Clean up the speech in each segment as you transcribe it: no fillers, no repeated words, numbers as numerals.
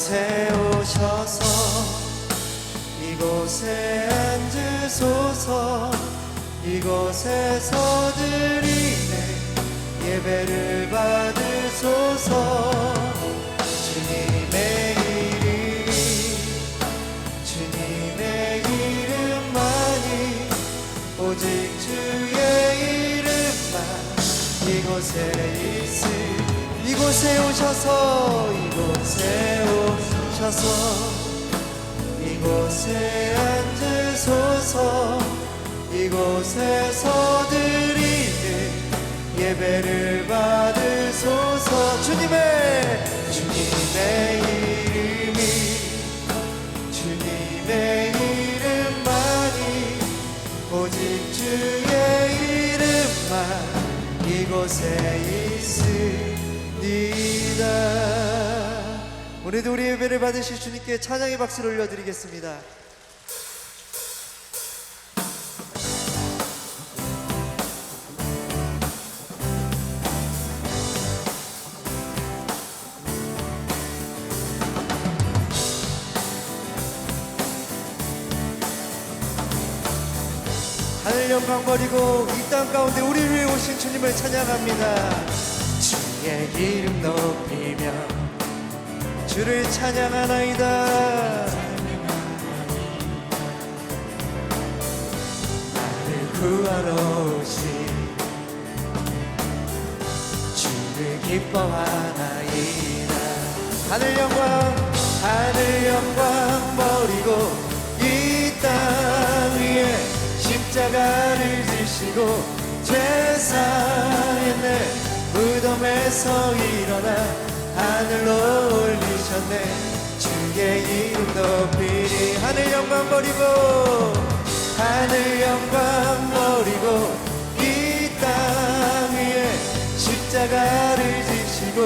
이곳에 오셔서 이곳에 앉으소서. 이곳에서 드리네 예배를 받으소서. 주님의 이름이 주님의 이름만이 오직 주의 이름만 이곳에 있으니 이곳에 오셔서 이곳에 오셔서 이곳에 앉으소서. 이곳에서 드리는 예배를 받으소서. 주님의 이름이 주님의 이름만이 오직 주의 이름만 이곳에 있으리다. 오늘도 우리 예배를 받으실 주님께 찬양의 박수를 올려드리겠습니다. 하늘 영광 버리고 이 땅 가운데 우리 위해 오신 주님을 찬양합니다. 주의 이름 높이며 주를 찬양하나이다. 나를 구하러 오신 주를 기뻐하나이다. 하늘 영광 버리고 이 땅 위에 십자가를 지시고 죄사했네. 무덤에서 일어나 하늘로 올리셨네. 주의 이름 높이리. 하늘 영광 버리고 이 땅 위에 십자가를 지시고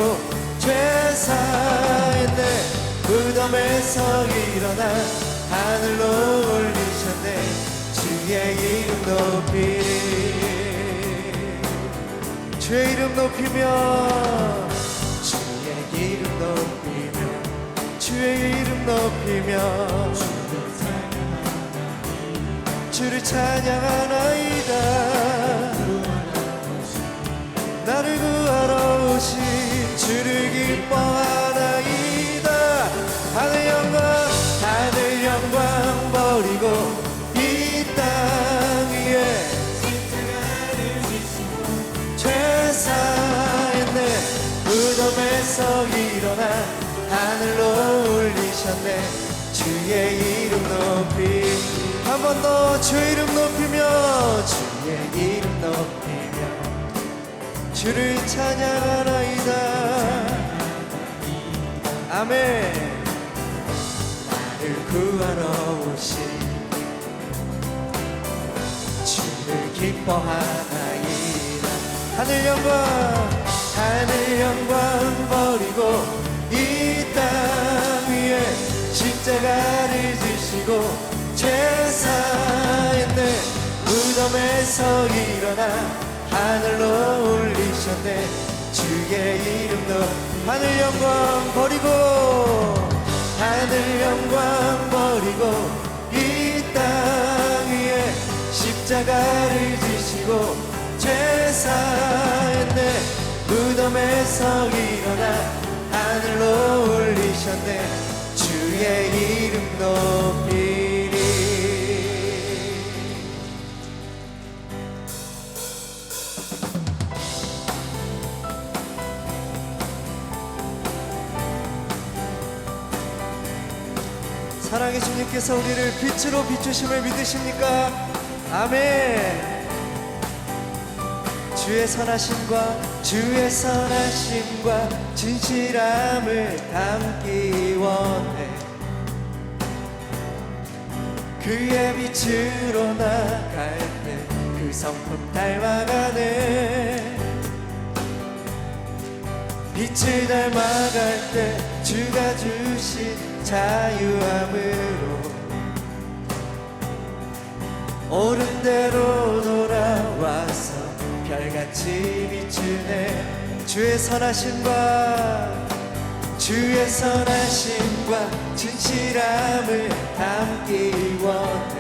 죄사했네. 무덤에서 일어나 하늘로 올리셨네. 주의 이름 높이리. 주의 이름 높이며 주의 이름 높이며 주의 이름 높이며 주를 찬양하나이다. 나를 구하러 오신 주를 기뻐하나이다. 하늘 영광 버리고 이 땅 위에 죄사했네. 무덤에서 일어나 하늘로 올리셨네. 주의 이름 높이 한 번 더 주의 이름 높이며 주의 이름 높이며 주를 찬양하나이다. 아멘. 나를 구하러 오신 주를 기뻐하나이다. 하늘 영광 버리고 이 땅 위에 십자가를 지시고 죄사했네. 무덤에서 일어나 하늘로 올리셨네. 주의 이름도 하늘 영광 버리고 이 땅 위에 십자가를 지시고 죄사했네. 무덤에서 일어나 하늘로 올리셨네. 주의 이름 높이리. 사랑의 주님께서 우리를 빛으로 비추심을 믿으십니까? 아멘. 주의 선하심과 진실함을 담기 원해. 그의 빛으로 나갈 때 그 성품 닮아가네. 빛을 닮아갈 때 주가 주신 자유함으로 옳은 대로 돌아와서 별같이 비추네. 주의 선하심과 주의 선하심과 진실함을 담기 원해.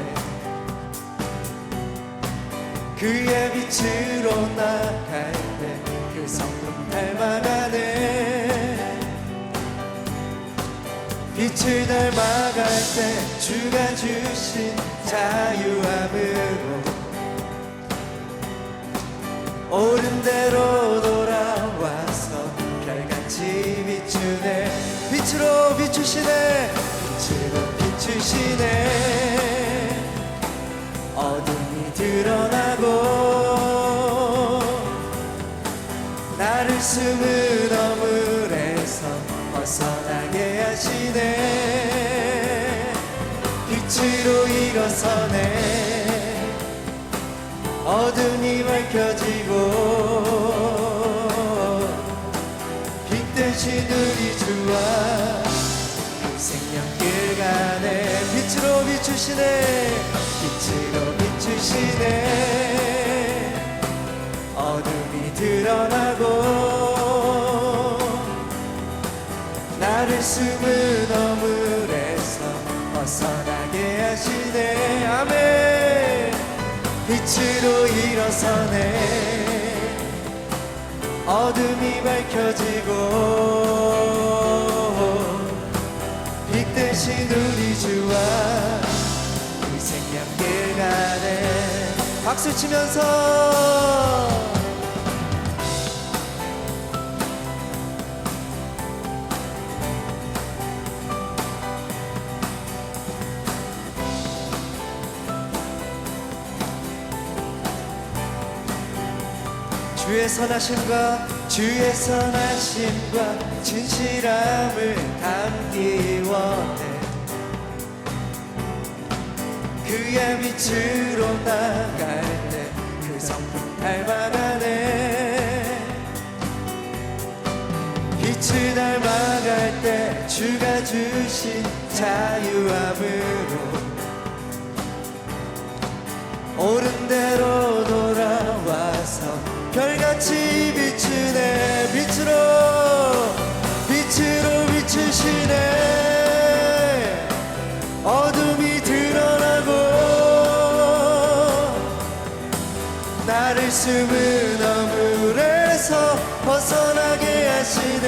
그의 빛으로 나갈 때 그 성품 닮아가네. 빛을 닮아갈 때 주가 주신 자유함으로 옳은 대로 돌아와서 별같이 비추네. 빛으로 비추시네. 빛으로 비추시네. 어둠이 드러나고 나를 숨은 어물에서 벗어나게 하시네. 빛으로 일어서네. 어둠이 밝혀지고 빛 대신 우리 주와 생명길 가네. 빛으로 비추시네. 빛으로 비추시네. 어둠이 드러나고 나를 숨은 어물에서 벗어나게 하시네. 아멘. 빛으로 일어서네. 어둠이 밝혀지고 빛 대신 우리 주와 그 생명길 가네. 박수 치면서 주의 선하심과 진실함을 담기 원해. 그의 빛으로 나갈 때 그 성품 닮아가네. 빛을 닮아갈 때 주가 주신 자유함으로 옳은 대로 돌아와서 별같이 비추네. 빛으로 비추시네. 어둠이 드러나고 나를 숨은 어물에서 벗어나게 하시네.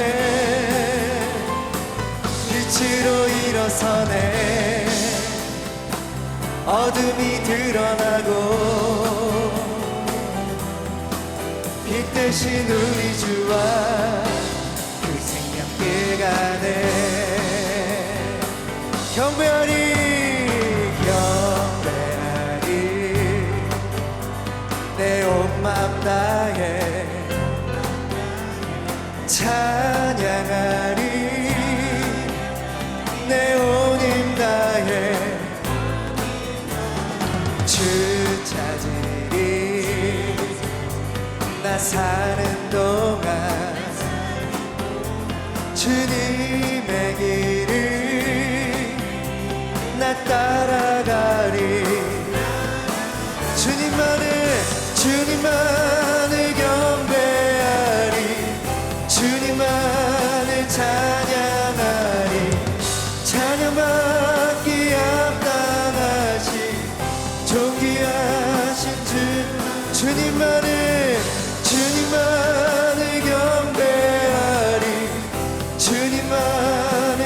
빛으로 일어서네. 어둠이 드러나고 빛 대신 우리 주와 그 생명길 가네. 경배하리 경배하리 내 온 맘 다해 찬양하리 내 온 힘 다해 주 찾으리. 나 사는 동안 주님의 길을 나 따라가리. 주님만을 경배하리. 주님만을 찬양하리. 찬양받기 합당하신 존귀하신 주님만을 경배하리. 주님만을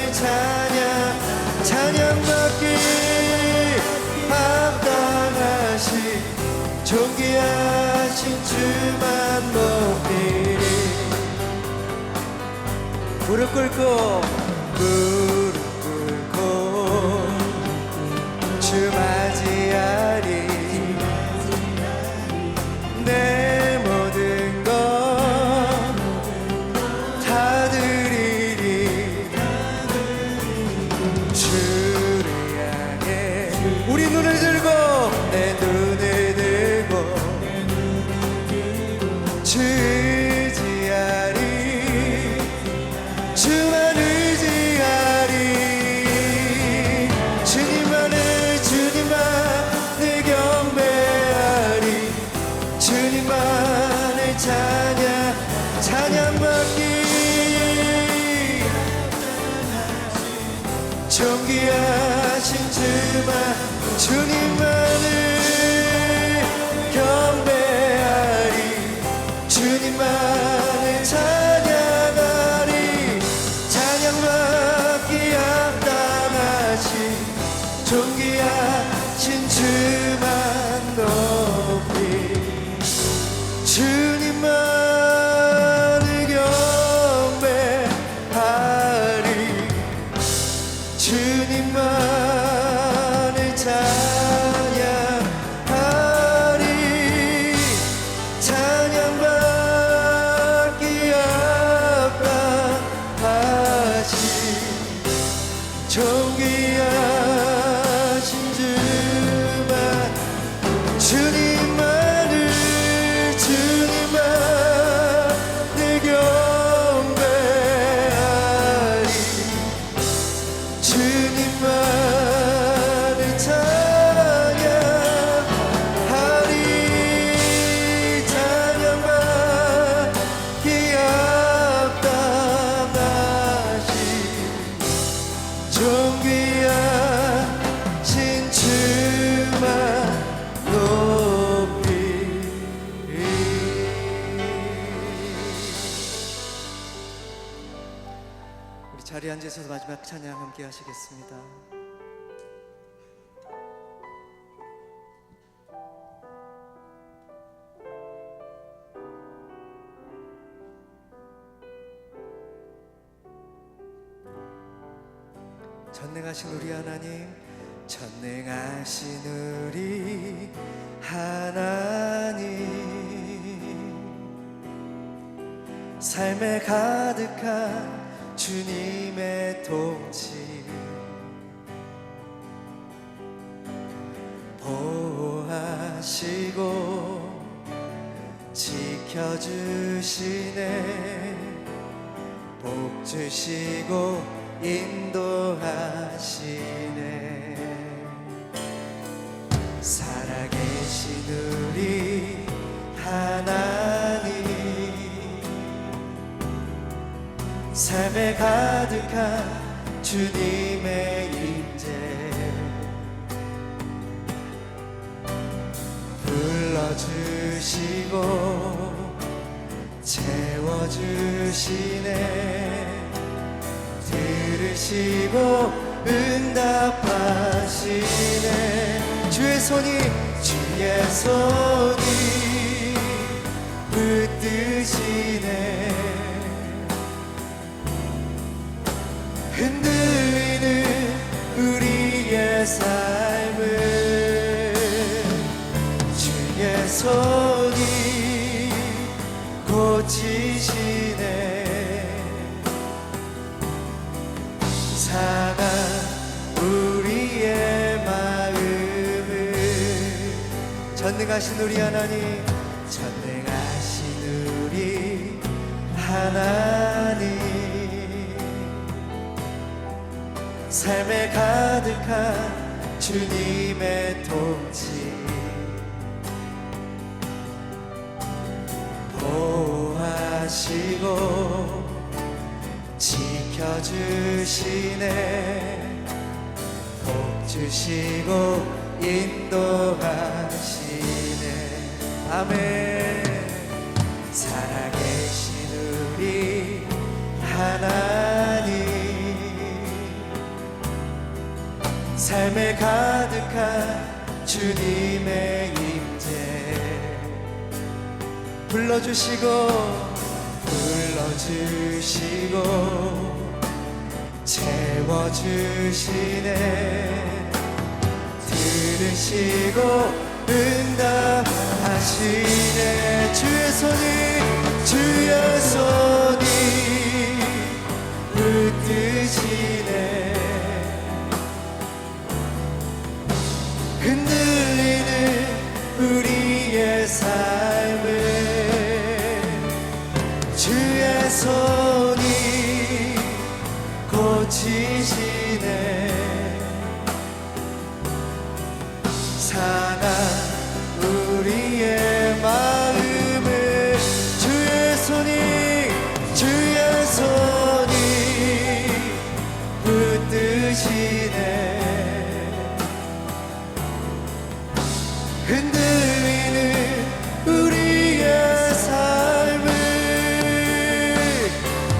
찬양받기 합당하신 존귀하신 주만 높이리. 무릎 꿇고 주 맞이하리. 내 모든 것 다 드리리. 주를 향해 우리 눈을 들고 내 눈을 들고 주 의지하리. 주만 의지하리. 존귀하신 주님만을 경배하리 주님만을 찬양하리 찬양받기 합당하신 존귀하신 주만 높이 주님만을 경배하리 주님만을 찬양하리 찬양받기 합당하신 존귀하신 주만 주님만을 경배하리 주님만을 찬양하리 찬양받기 합당하신 존귀하신 주만 높이 우리 자리에 앉으셔서 마지막 찬양 함께 하시겠습니다. 전능하신 우리 하나님 전능하신 우리 하나님 삶에 가득한 주님의 통치 보호하시고 지켜주시네 복 주시고 인도하시네 살아계신 우리 하나님 삶에 가득한 주님의 임재 불러주시고 채워주시네 들으시고 응답하시네 주의 손이 붙드시네 흔들리는 우리의 삶을 주의 손이 고치시네 상한 우리의 마음을 전능하신 우리 하나님 전능하신 우리 하나님 삶에 가득한 주님의 통치 보호하시고 지켜주시네 복 주시고 인도하시네 아멘 살아계신 우리 하나님 삶에 가득한 주님의 임재 불러주시고 채워주시네 들으시고 응답하시네 주의 손이 붙드시네 흔들리는 우리의 삶을 주의 손이 고치시네 상한 우리의 마음을 주의 손이 붙드시네 지키시네. 흔들리는 우리의 삶을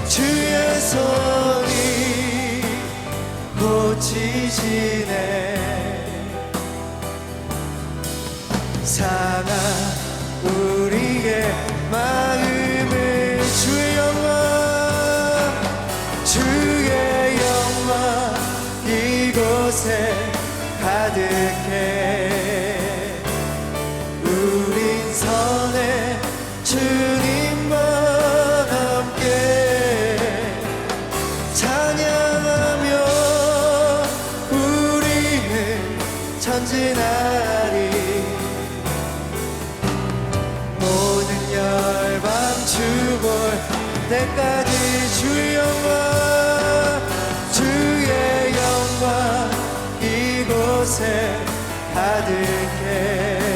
주의 손이 고치시네. 상한 우리의 마음을 주의 영광 이곳에 가득해. 우린 선해 주님과 함께 찬양하며 우리는 전진하리. 모든 열방 주 볼 때까지 주의 영광 이곳에 가득해.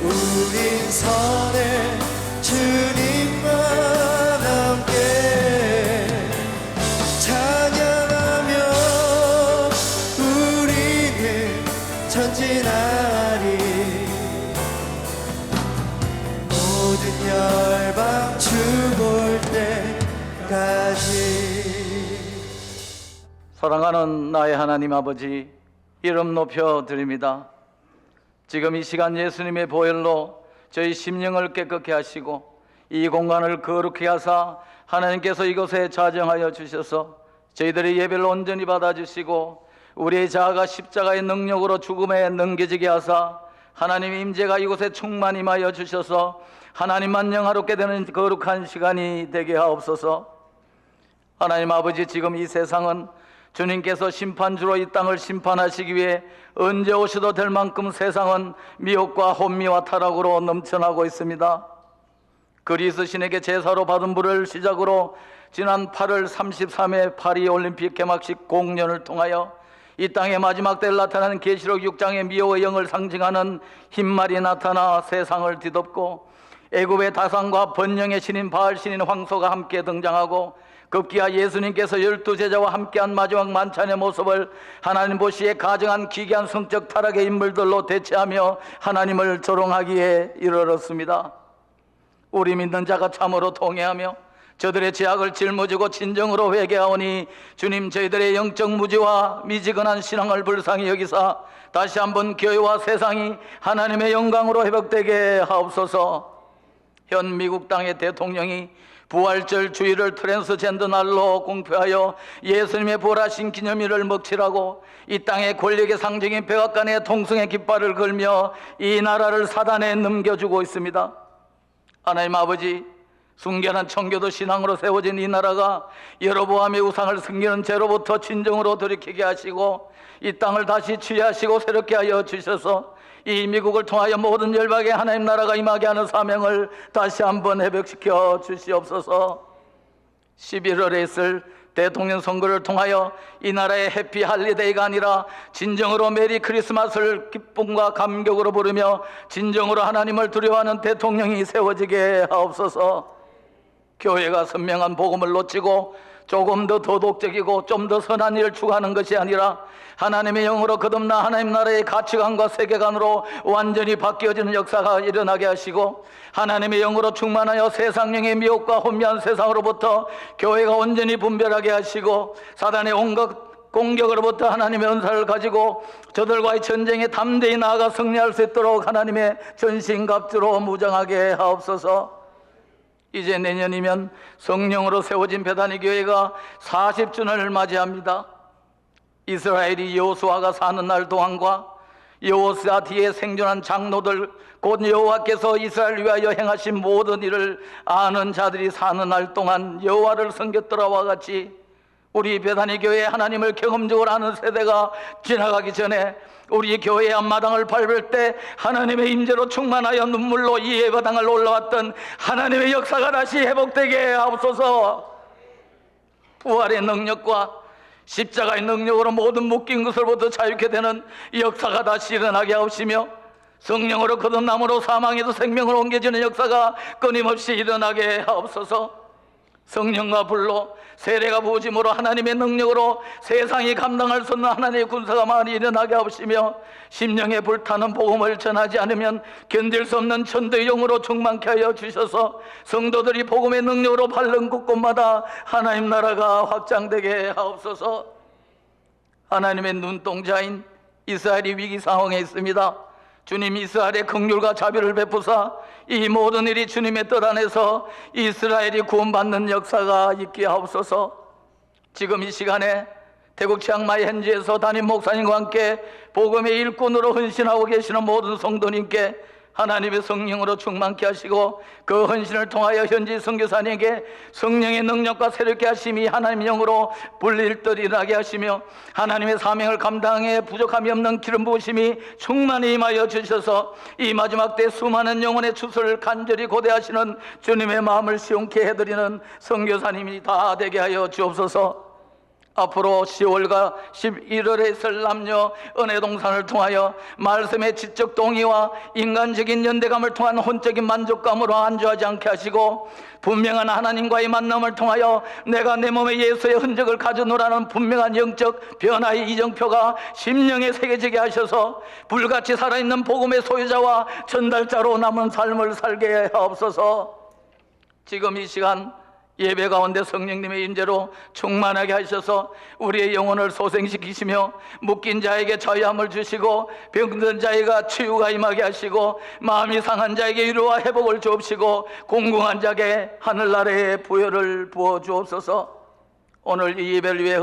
우린 선해 주님과 함께 찬양하며 우리는 전진하리. 모든 열방 주 볼 때까지. 사랑하는 나의 하나님 아버지, 이름 높여 드립니다. 지금 이 시간 예수님의 보혈로 저희 심령을 깨끗게 하시고 이 공간을 거룩히 하사 하나님께서 이곳에 자정하여 주셔서 저희들의 예배를 온전히 받아주시고 우리의 자아가 십자가의 능력으로 죽음에 넘겨지게 하사 하나님의 임재가 이곳에 충만히 임하여 주셔서 하나님만 영화롭게 되는 거룩한 시간이 되게 하옵소서. 하나님 아버지, 지금 이 세상은 주님께서 심판주로 이 땅을 심판하시기 위해 언제 오셔도 될 만큼 세상은 미혹과 혼미와 타락으로 넘쳐나고 있습니다. 그리스 신에게 제사로 받은 불을 시작으로 지난 8월 33일 파리 올림픽 개막식 공연을 통하여 이 땅의 마지막 때를 나타나는 계시록 6장의 미호의 영을 상징하는 흰말이 나타나 세상을 뒤덮고 애굽의 다산과 번영의 신인 바알 신인 황소가 함께 등장하고 급기야 예수님께서 12제자와 함께한 마지막 만찬의 모습을 하나님 보시기에 가증한 기괴한 성적 타락의 인물들로 대체하며 하나님을 조롱하기에 이르렀습니다. 우리 믿는 자가 참으로 통회하며 저들의 죄악을 짊어지고 진정으로 회개하오니 주님, 저희들의 영적 무지와 미지근한 신앙을 불쌍히 여기사 다시 한번 교회와 세상이 하나님의 영광으로 회복되게 하옵소서. 현 미국 땅의 대통령이 부활절 주일을 트랜스젠더 날로 공표하여 예수님의 부활하신 기념일을 먹칠하고 이 땅의 권력의 상징인 백악관의 통성의 깃발을 걸며 이 나라를 사단에 넘겨주고 있습니다. 하나님 아버지, 순결한 청교도 신앙으로 세워진 이 나라가 여로보암의 우상을 섬기는 죄로부터 진정으로 돌이키게 하시고 이 땅을 다시 취하시고 새롭게 하여 주셔서 이 미국을 통하여 모든 열방에 하나님 나라가 임하게 하는 사명을 다시 한번 회복시켜 주시옵소서. 11월에 있을 대통령 선거를 통하여 이 나라의 해피 할리데이가 아니라 진정으로 메리 크리스마스를 기쁨과 감격으로 부르며 진정으로 하나님을 두려워하는 대통령이 세워지게 하옵소서. 교회가 선명한 복음을 놓치고 조금 더 도덕적이고 좀 더 선한 일을 추구하는 것이 아니라 하나님의 영으로 거듭나 하나님 나라의 가치관과 세계관으로 완전히 바뀌어지는 역사가 일어나게 하시고 하나님의 영으로 충만하여 세상령의 미혹과 혼미한 세상으로부터 교회가 온전히 분별하게 하시고 사단의 온갖 공격으로부터 하나님의 은사를 가지고 저들과의 전쟁에 담대히 나아가 승리할 수 있도록 하나님의 전신갑주로 무장하게 하옵소서. 이제 내년이면 성령으로 세워진 베다니 교회가 40주년을 맞이합니다. 이스라엘이 여호수아가 사는 날 동안과 여호수아 뒤에 생존한 장로들 곧 여호와께서 이스라엘을 위하여 행하신 모든 일을 아는 자들이 사는 날 동안 여호와를 섬겼더라와 같이 우리 베다니 교회의 하나님을 경험적으로 아는 세대가 지나가기 전에 우리 교회의 앞마당을 밟을 때 하나님의 임재로 충만하여 눈물로 이 예배당을 올라왔던 하나님의 역사가 다시 회복되게 하옵소서. 부활의 능력과 십자가의 능력으로 모든 묶인 것으로부터 자유케 되는 역사가 다시 일어나게 하옵시며 성령으로 거듭남으로 사망에서 생명으로 옮겨지는 역사가 끊임없이 일어나게 하옵소서. 성령과 불로 세례가 부어짐으로 하나님의 능력으로 세상이 감당할 수 없는 하나님의 군사가 많이 일어나게 하시며 심령에 불타는 복음을 전하지 않으면 견딜 수 없는 천도의 영으로 충만케 하여 주셔서 성도들이 복음의 능력으로 밟는 곳곳마다 하나님 나라가 확장되게 하옵소서. 하나님의 눈동자인 이스라엘이 위기 상황에 있습니다. 주님 이스라엘의 긍휼과 자비를 베푸사 이 모든 일이 주님의 뜻 안에서 이스라엘이 구원받는 역사가 있게 하옵소서. 지금 이 시간에 태국 치앙마이 현지에서 담임 목사님과 함께 복음의 일꾼으로 헌신하고 계시는 모든 성도님께 하나님의 성령으로 충만케 하시고 그 헌신을 통하여 현지 선교사님에게 성령의 능력과 새롭게 하심이 하나님의 영으로 불릴 듯 일어나게 하시며 하나님의 사명을 감당해 부족함이 없는 기름 부으심이 충만히 임하여 주셔서 이 마지막 때 수많은 영혼의 추수를 간절히 고대하시는 주님의 마음을 시원케 해드리는 선교사님이 다 되게 하여 주옵소서. 앞으로 10월과 11월에 있을 남녀 은혜동산을 통하여 말씀의 지적 동의와 인간적인 연대감을 통한 혼적인 만족감으로 안주하지 않게 하시고 분명한 하나님과의 만남을 통하여 내가 내 몸에 예수의 흔적을 가져노라는 분명한 영적 변화의 이정표가 심령에 새겨지게 하셔서 불같이 살아있는 복음의 소유자와 전달자로 남은 삶을 살게 하옵소서. 지금 이 시간 예배 가운데 성령님의 임재로 충만하게 하셔서 우리의 영혼을 소생시키시며 묶인 자에게 자유함을 주시고 병든 자에게 치유가 임하게 하시고 마음이 상한 자에게 위로와 회복을 주옵시고 공공한 자에게 하늘나라의 부여를 부어 주옵소서. 오늘 이 예배를 위해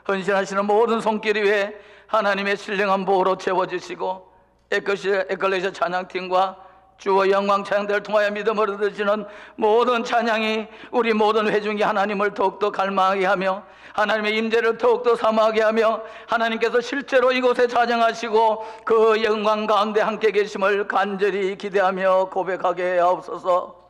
헌신하시는 모든 손길을 위해 하나님의 신령한 보호로 채워주시고 에클레시아 찬양팀과 주의 영광 찬양대를 통하여 믿음을 얻으시는 모든 찬양이 우리 모든 회중이 하나님을 더욱더 갈망하게 하며 하나님의 임재를 더욱더 사모하게 하며 하나님께서 실제로 이곳에 자정하시고 그 영광 가운데 함께 계심을 간절히 기대하며 고백하게 하옵소서.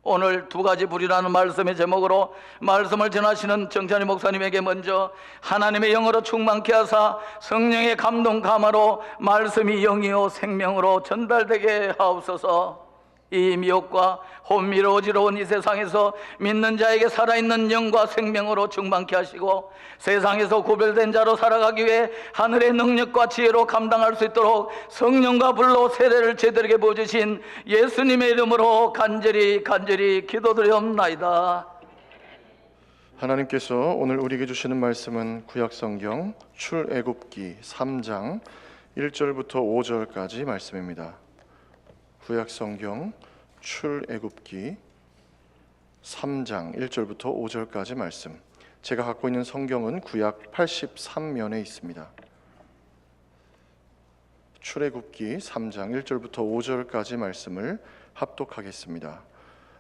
오늘 두 가지 불이라는 말씀의 제목으로 말씀을 전하시는 정찬희 목사님에게 먼저 하나님의 영으로 충만케 하사 성령의 감동 감화로 말씀이 영이요 생명으로 전달되게 하옵소서. 이 미혹과 혼미로 어지러운 이 세상에서 믿는 자에게 살아있는 영과 생명으로 충만케 하시고 세상에서 구별된 자로 살아가기 위해 하늘의 능력과 지혜로 감당할 수 있도록 성령과 불로 세례를 제대로 부어주신 예수님의 이름으로 간절히 기도드리옵나이다. 하나님께서 오늘 우리에게 주시는 말씀은 구약성경 출애굽기 3장 1절부터 5절까지 말씀입니다. 구약성경 출애굽기 3장 1절부터 5절까지 말씀. 제가 갖고 있는 성경은 구약 83면에 있습니다. 출애굽기 3장 1절부터 5절까지 말씀을 합독하겠습니다.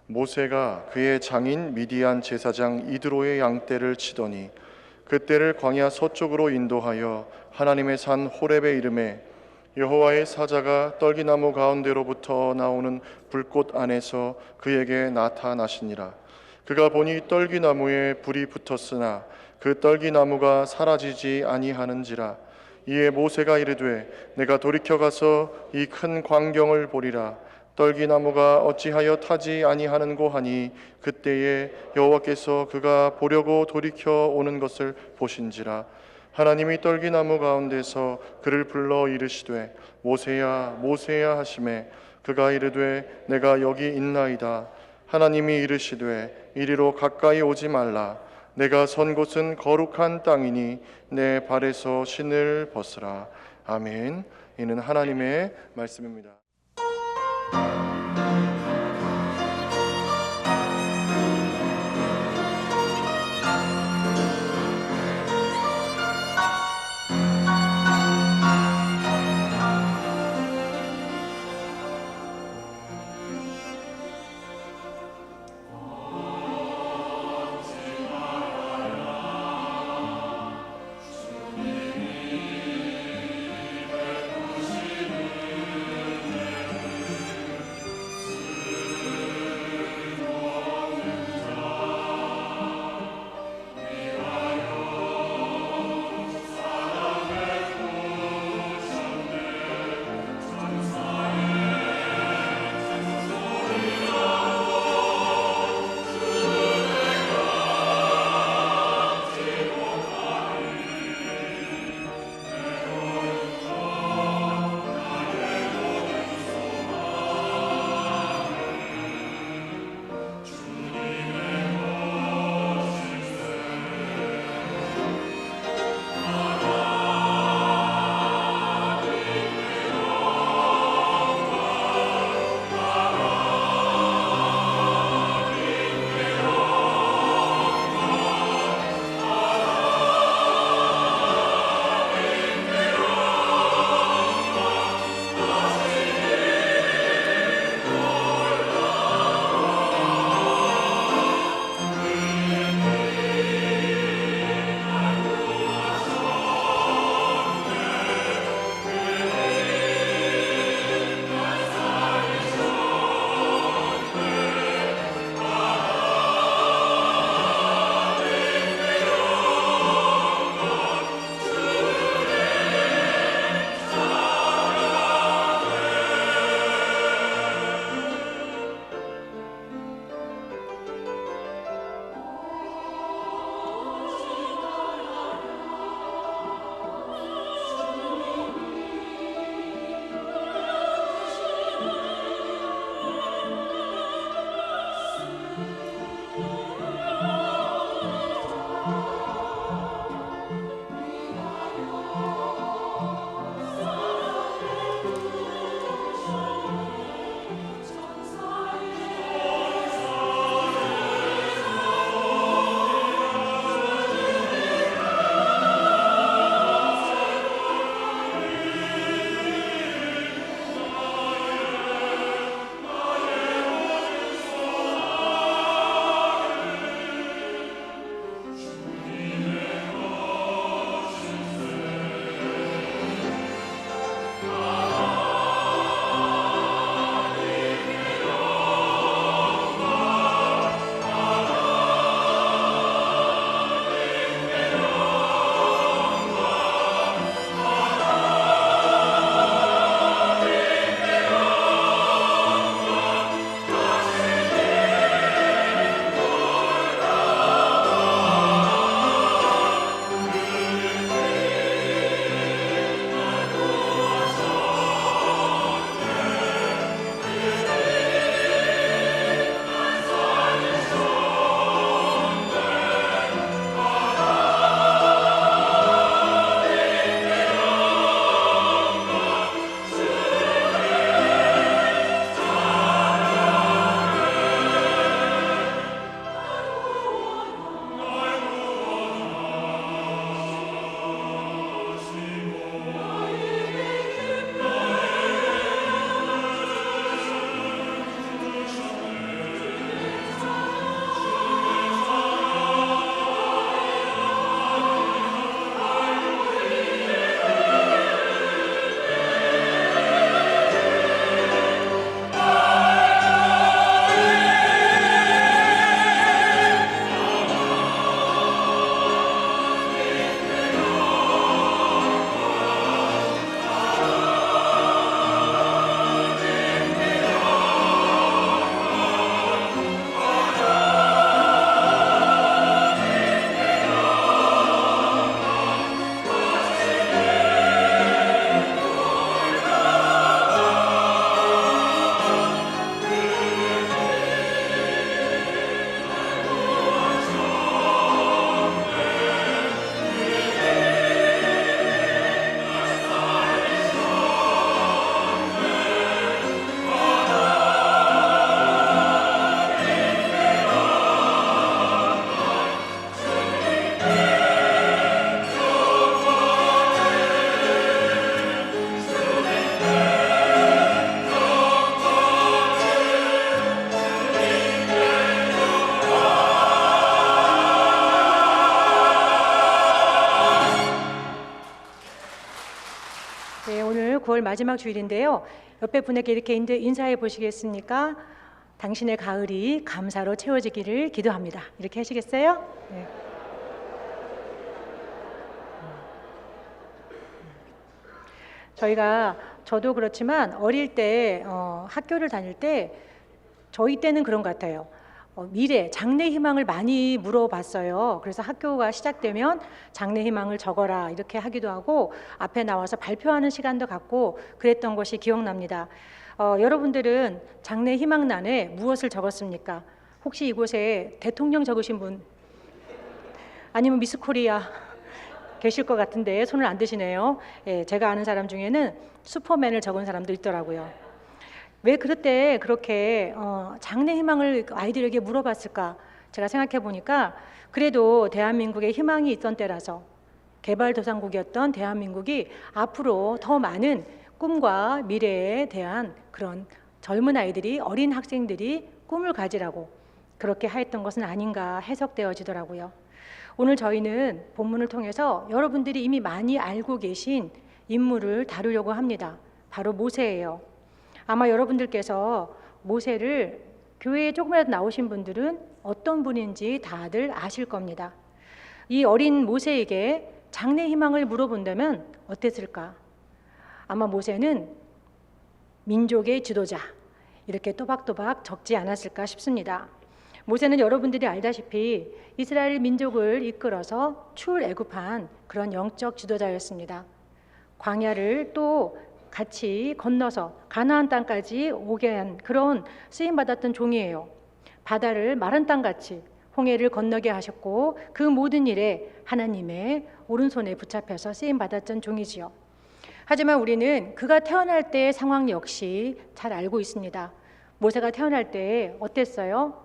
모세가 그의 장인 미디안 제사장 이드로의 양떼를 치더니 그떼를 광야 서쪽으로 인도하여 하나님의 산 호렙에 이르매 여호와의 사자가 떨기나무 가운데로부터 나오는 불꽃 안에서 그에게 나타나시니라. 그가 보니 떨기나무에 불이 붙었으나 그 떨기나무가 사라지지 아니하는지라. 이에 모세가 이르되 내가 돌이켜 가서 이 큰 광경을 보리라. 떨기나무가 어찌하여 타지 아니하는고 하니 그때에 여호와께서 그가 보려고 돌이켜 오는 것을 보신지라. 하나님이 떨기나무 가운데서 그를 불러 이르시되 모세야 모세야 하시매 그가 이르되 내가 여기 있나이다. 하나님이 이르시되 이리로 가까이 오지 말라. 내가 선 곳은 거룩한 땅이니 내 발에서 신을 벗으라. 아멘. 이는 하나님의 말씀입니다. 9월 마지막 주일인데요. 옆에 분에게 이렇게 인사해 보시겠습니까? 당신의 가을이 감사로 채워지기를 기도합니다. 이렇게 하시겠어요? 네. 저도 그렇지만 어릴 때 학교를 다닐 때 저희 때는 그런 것 같아요. 미래, 장래 희망을 많이 물어봤어요. 그래서 학교가 시작되면 장래 희망을 적어라 이렇게 하기도 하고 앞에 나와서 발표하는 시간도 갖고 그랬던 것이 기억납니다. 여러분들은 장래 희망란에 무엇을 적었습니까? 혹시 이곳에 대통령 적으신 분? 아니면 미스 코리아 계실 것 같은데 손을 안 드시네요. 예, 제가 아는 사람 중에는 슈퍼맨을 적은 사람도 있더라고요. 왜 그때 그렇게 장래 희망을 아이들에게 물어봤을까? 제가 생각해 보니까 그래도 대한민국에 희망이 있던 때라서, 개발도상국이었던 대한민국이 앞으로 더 많은 꿈과 미래에 대한 그런 젊은 아이들이, 어린 학생들이 꿈을 가지라고 그렇게 하였던 것은 아닌가 해석되어지더라고요. 오늘 저희는 본문을 통해서 여러분들이 이미 많이 알고 계신 인물을 다루려고 합니다. 바로 모세예요. 아마 여러분들께서 모세를 교회에 조금이라도 나오신 분들은 어떤 분인지 다들 아실 겁니다. 이 어린 모세에게 장래 희망을 물어본다면 어땠을까? 아마 모세는 민족의 지도자, 이렇게 또박또박 적지 않았을까 싶습니다. 모세는 여러분들이 알다시피 이스라엘 민족을 이끌어서 출애굽한 그런 영적 지도자였습니다. 광야를 또 같이 건너서 가나안 땅까지 오게 한 그런 쓰임받았던 종이에요. 바다를 마른 땅같이 홍해를 건너게 하셨고 그 모든 일에 하나님의 오른손에 붙잡혀서 쓰임받았던 종이지요. 하지만 우리는 그가 태어날 때의 상황 역시 잘 알고 있습니다. 모세가 태어날 때 어땠어요?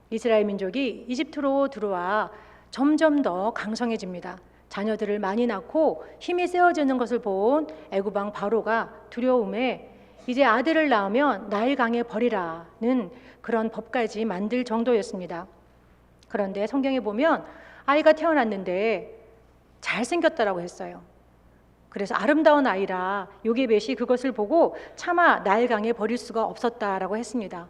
이스라엘 민족이 이집트로 들어와 점점 더 강성해집니다. 자녀들을 많이 낳고 힘이 세워지는 것을 본 애굽 왕 바로가 두려움에 이제 아들을 낳으면 나일강에 버리라는 그런 법까지 만들 정도였습니다. 그런데 성경에 보면 아이가 태어났는데 잘생겼다라고 했어요. 그래서 아름다운 아이라 요게벳이 그것을 보고 차마 나일강에 버릴 수가 없었다라고 했습니다.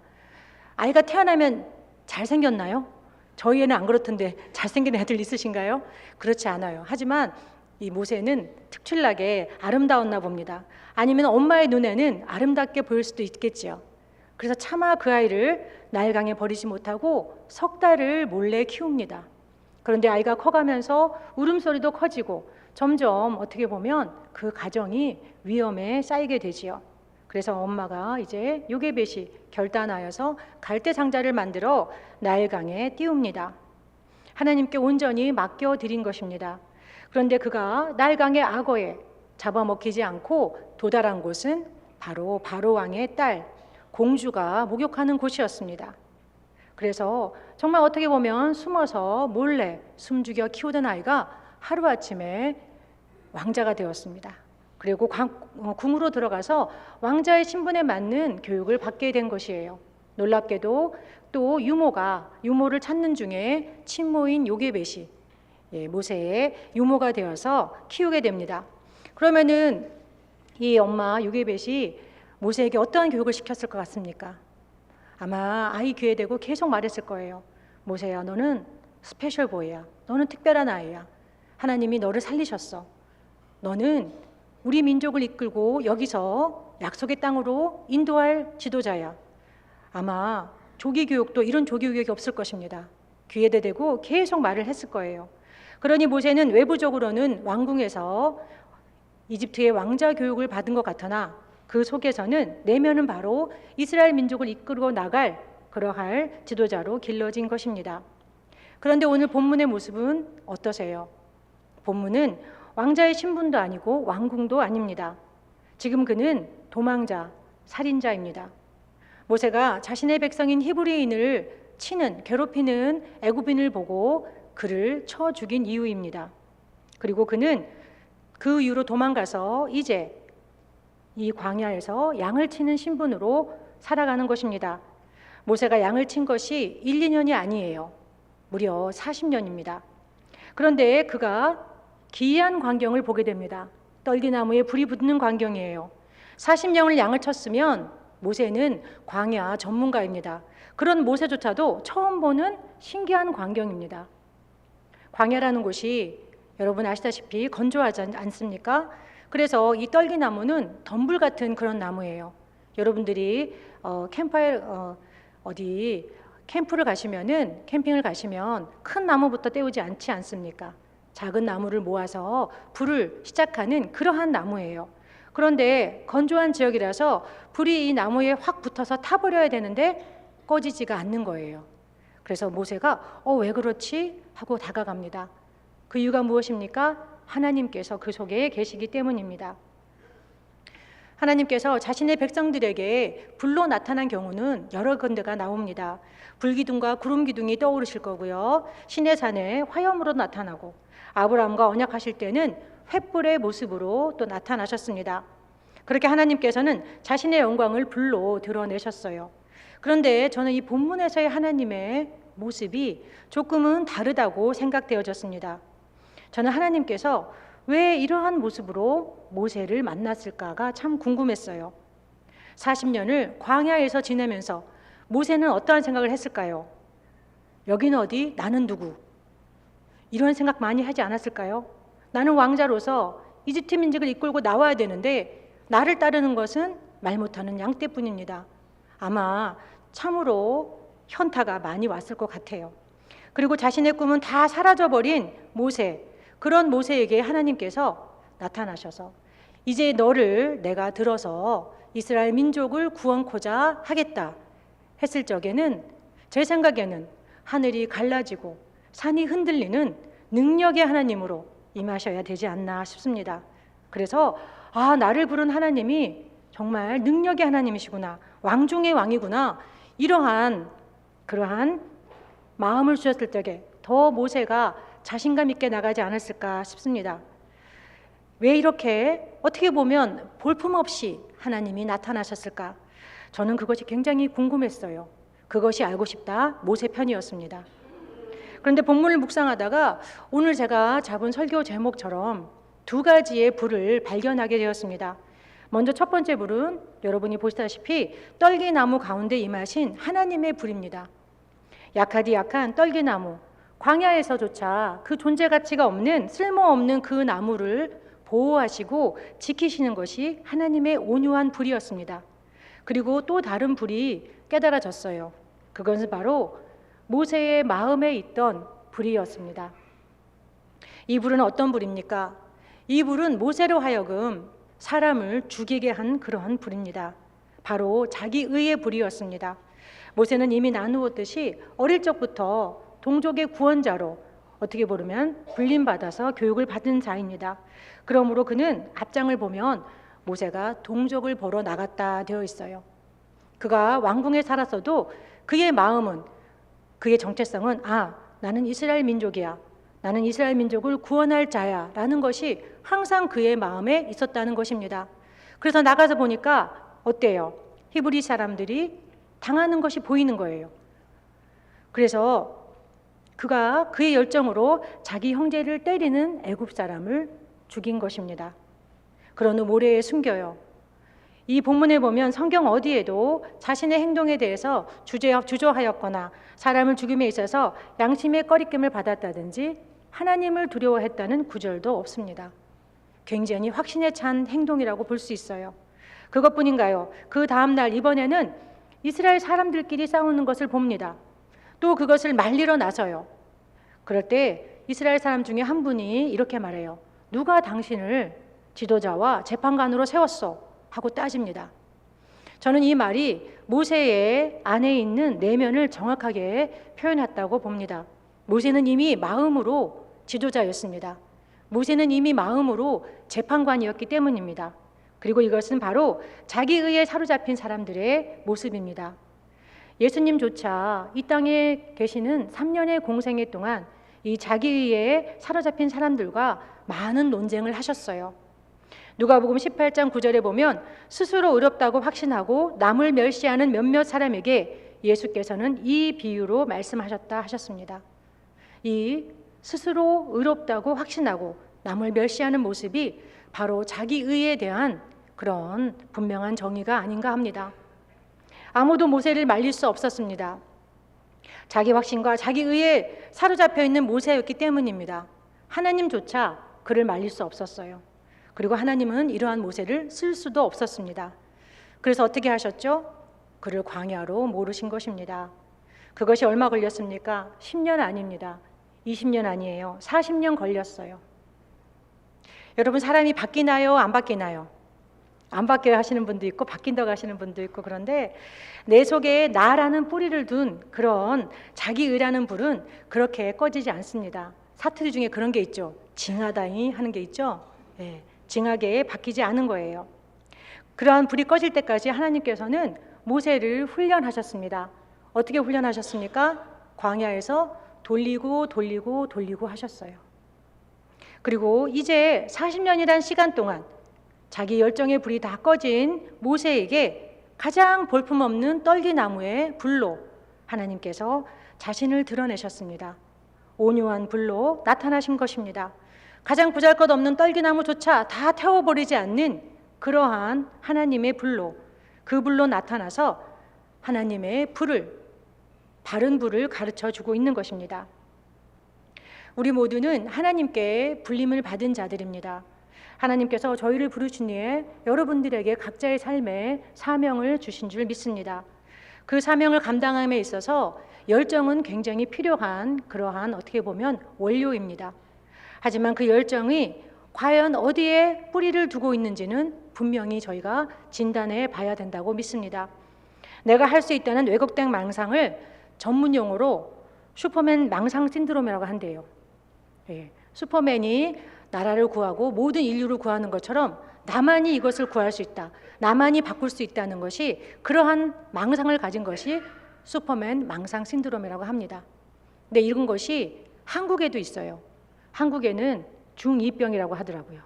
아이가 태어나면 잘생겼나요? 저희 애는 안 그렇던데 잘생긴 애들 있으신가요? 그렇지 않아요. 하지만 이 모세는 특출나게 아름다웠나 봅니다. 아니면 엄마의 눈에는 아름답게 보일 수도 있겠지요. 그래서 차마 그 아이를 나일강에 버리지 못하고 석 달을 몰래 키웁니다. 그런데 아이가 커가면서 울음소리도 커지고 점점 어떻게 보면 그 가정이 위험에 쌓이게 되지요. 그래서 엄마가 이제 요게벳이 결단하여서 갈대 상자를 만들어 나일강에 띄웁니다. 하나님께 온전히 맡겨드린 것입니다. 그런데 그가 나일강의 악어에 잡아먹히지 않고 도달한 곳은 바로 바로 왕의 딸 공주가 목욕하는 곳이었습니다. 그래서 정말 어떻게 보면 숨어서 몰래 숨죽여 키우던 아이가 하루아침에 왕자가 되었습니다. 그리고 궁으로 들어가서 왕자의 신분에 맞는 교육을 받게 된 것이에요. 놀랍게도 또 유모를 찾는 중에 친모인 요게벳이 모세의 유모가 되어서 키우게 됩니다. 그러면은 이 엄마 요게벳이 모세에게 어떠한 교육을 시켰을 것 같습니까? 아마 아이 귀에 대고 계속 말했을 거예요. 모세야, 너는 스페셜 보이야. 너는 특별한 아이야. 하나님이 너를 살리셨어. 너는 우리 민족을 이끌고 여기서 약속의 땅으로 인도할 지도자야. 아마 조기 교육도 이런 조기 교육이 없을 것입니다. 귀에 대고 계속 말을 했을 거예요. 그러니 모세는 외부적으로는 왕궁에서 이집트의 왕자 교육을 받은 것 같으나 그 속에서는 내면은 바로 이스라엘 민족을 이끌고 나갈 그러할 지도자로 길러진 것입니다. 그런데 오늘 본문의 모습은 어떠세요? 본문은 왕자의 신분도 아니고 왕궁도 아닙니다. 지금 그는 도망자, 살인자입니다. 모세가 자신의 백성인 히브리인을 괴롭히는 애굽인을 보고 그를 쳐 죽인 이유입니다. 그리고 그는 그 이후로 도망가서 이제 이 광야에서 양을 치는 신분으로 살아가는 것입니다. 모세가 양을 친 것이 1, 2년이 아니에요. 무려 40년입니다. 그런데 그가 기이한 광경을 보게 됩니다. 떨기나무에 불이 붙는 광경이에요. 40명을 양을 쳤으면 모세는 광야 전문가입니다. 그런 모세조차도 처음 보는 신기한 광경입니다. 광야라는 곳이 여러분 아시다시피 건조하지 않습니까? 그래서 이 떨기나무는 덤불 같은 그런 나무예요. 여러분들이 캠프를 가시면은 캠핑을 가시면 큰 나무부터 떼우지 않지 않습니까? 작은 나무를 모아서 불을 시작하는 그러한 나무예요. 그런데 건조한 지역이라서 불이 이 나무에 확 붙어서 타버려야 되는데 꺼지지가 않는 거예요. 그래서 모세가 왜 그렇지? 하고 다가갑니다. 그 이유가 무엇입니까? 하나님께서 그 속에 계시기 때문입니다. 하나님께서 자신의 백성들에게 불로 나타난 경우는 여러 군데가 나옵니다. 불기둥과 구름기둥이 떠오르실 거고요. 시내산에 화염으로 나타나고 아브라함과 언약하실 때는 횃불의 모습으로 또 나타나셨습니다. 그렇게 하나님께서는 자신의 영광을 불로 드러내셨어요. 그런데 저는 이 본문에서의 하나님의 모습이 조금은 다르다고 생각되어졌습니다. 저는 하나님께서 왜 이러한 모습으로 모세를 만났을까가 참 궁금했어요. 40년을 광야에서 지내면서 모세는 어떠한 생각을 했을까요? 여기는 어디? 나는 누구? 이런 생각 많이 하지 않았을까요? 나는 왕자로서 이집트 민족을 이끌고 나와야 되는데 나를 따르는 것은 말 못하는 양떼뿐입니다. 아마 참으로 현타가 많이 왔을 것 같아요. 그리고 자신의 꿈은 다 사라져버린 모세, 그런 모세에게 하나님께서 나타나셔서 이제 너를 내가 들어서 이스라엘 민족을 구원코자 하겠다 했을 적에는 제 생각에는 하늘이 갈라지고 산이 흔들리는 능력의 하나님으로 임하셔야 되지 않나 싶습니다. 그래서 나를 부른 하나님이 정말 능력의 하나님이시구나, 왕 중의 왕이구나, 그러한 마음을 주셨을 적에 더 모세가 자신감 있게 나가지 않았을까 싶습니다. 왜 이렇게 어떻게 보면 볼품없이 하나님이 나타나셨을까? 저는 그것이 굉장히 궁금했어요. 그것이 알고 싶다 모세 편이었습니다. 그런데 본문을 묵상하다가 오늘 제가 잡은 설교 제목처럼 두 가지의 불을 발견하게 되었습니다. 먼저 첫 번째 불은 여러분이 보시다시피 떨기나무 가운데 임하신 하나님의 불입니다. 약하디 약한 떨기나무, 광야에서조차 그 존재 가치가 없는 쓸모없는 그 나무를 보호하시고 지키시는 것이 하나님의 온유한 불이었습니다. 그리고 또 다른 불이 깨달아졌어요. 그것은 바로 모세의 마음에 있던 불이었습니다. 이 불은 어떤 불입니까? 이 불은 모세로 하여금 사람을 죽이게 한 그러한 불입니다. 바로 자기의의 불이었습니다. 모세는 이미 나누었듯이 어릴 적부터 동족의 구원자로 어떻게 보면 불림받아서 교육을 받은 자입니다. 그러므로 그는 앞장을 보면 모세가 동족을 보러 나갔다 되어 있어요. 그가 왕궁에 살았어도 그의 마음은, 그의 정체성은 나는 이스라엘 민족이야, 나는 이스라엘 민족을 구원할 자야 라는 것이 항상 그의 마음에 있었다는 것입니다. 그래서 나가서 보니까 어때요? 히브리 사람들이 당하는 것이 보이는 거예요. 그래서 그가 그의 열정으로 자기 형제를 때리는 애굽 사람을 죽인 것입니다. 그런 후 모래에 숨겨요. 이 본문에 보면 성경 어디에도 자신의 행동에 대해서 주저하였거나 사람을 죽임에 있어서 양심의 꺼리낌을 받았다든지 하나님을 두려워했다는 구절도 없습니다. 굉장히 확신에 찬 행동이라고 볼 수 있어요. 그것뿐인가요? 그 다음 날 이번에는 이스라엘 사람들끼리 싸우는 것을 봅니다. 또 그것을 말리러 나서요. 그럴 때 이스라엘 사람 중에 한 분이 이렇게 말해요. 누가 당신을 지도자와 재판관으로 세웠어? 하고 따집니다. 저는 이 말이 모세의 안에 있는 내면을 정확하게 표현했다고 봅니다. 모세는 이미 마음으로 지도자였습니다. 모세는 이미 마음으로 재판관이었기 때문입니다. 그리고 이것은 바로 자기의에 사로잡힌 사람들의 모습입니다. 예수님조차 이 땅에 계시는 3년의 공생애 동안 이 자기의에 사로잡힌 사람들과 많은 논쟁을 하셨어요. 누가복음 18장 9절에 보면 스스로 의롭다고 확신하고 남을 멸시하는 몇몇 사람에게 예수께서는 이 비유로 말씀하셨다 하셨습니다. 이 스스로 의롭다고 확신하고 남을 멸시하는 모습이 바로 자기 의에 대한 그런 분명한 정의가 아닌가 합니다. 아무도 모세를 말릴 수 없었습니다. 자기 확신과 자기 의에 사로잡혀 있는 모세였기 때문입니다. 하나님조차 그를 말릴 수 없었어요. 그리고 하나님은 이러한 모세를 쓸 수도 없었습니다. 그래서 어떻게 하셨죠? 그를 광야로 모르신 것입니다. 그것이 얼마 걸렸습니까? 10년 아닙니다. 20년 아니에요. 40년 걸렸어요. 여러분, 사람이 바뀌나요? 안 바뀌나요? 안 바뀌어야 하시는 분도 있고 바뀐다고 하시는 분도 있고, 그런데 내 속에 나라는 뿌리를 둔 그런 자기 의라는 불은 그렇게 꺼지지 않습니다. 사투리 중에 그런 게 있죠. 징하다니 하는 게 있죠. 네, 징하게 바뀌지 않은 거예요. 그러한 불이 꺼질 때까지 하나님께서는 모세를 훈련하셨습니다. 어떻게 훈련하셨습니까? 광야에서 돌리고 하셨어요. 그리고 이제 40년이란 시간 동안 자기 열정의 불이 다 꺼진 모세에게 가장 볼품없는 떨기나무의 불로 하나님께서 자신을 드러내셨습니다. 온유한 불로 나타나신 것입니다. 가장 보잘것없는 떨기나무조차 다 태워버리지 않는 그러한 하나님의 불로, 그 불로 나타나서 하나님의 불을, 바른 불을 가르쳐주고 있는 것입니다. 우리 모두는 하나님께 불림을 받은 자들입니다. 하나님께서 저희를 부르신 후에 여러분들에게 각자의 삶에 사명을 주신 줄 믿습니다. 그 사명을 감당함에 있어서 열정은 굉장히 필요한 그러한 어떻게 보면 원료입니다. 하지만 그 열정이 과연 어디에 뿌리를 두고 있는지는 분명히 저희가 진단해 봐야 된다고 믿습니다. 내가 할 수 있다는 왜곡된 망상을 전문 용어로 슈퍼맨 망상 신드롬이라고 한대요. 예, 슈퍼맨이 나라를 구하고 모든 인류를 구하는 것처럼 나만이 이것을 구할 수 있다, 나만이 바꿀 수 있다는 것이, 그러한 망상을 가진 것이 슈퍼맨 망상 신드롬이라고 합니다. 근데 이런 것이 한국에도 있어요. 한국에는 중2병이라고 하더라고요.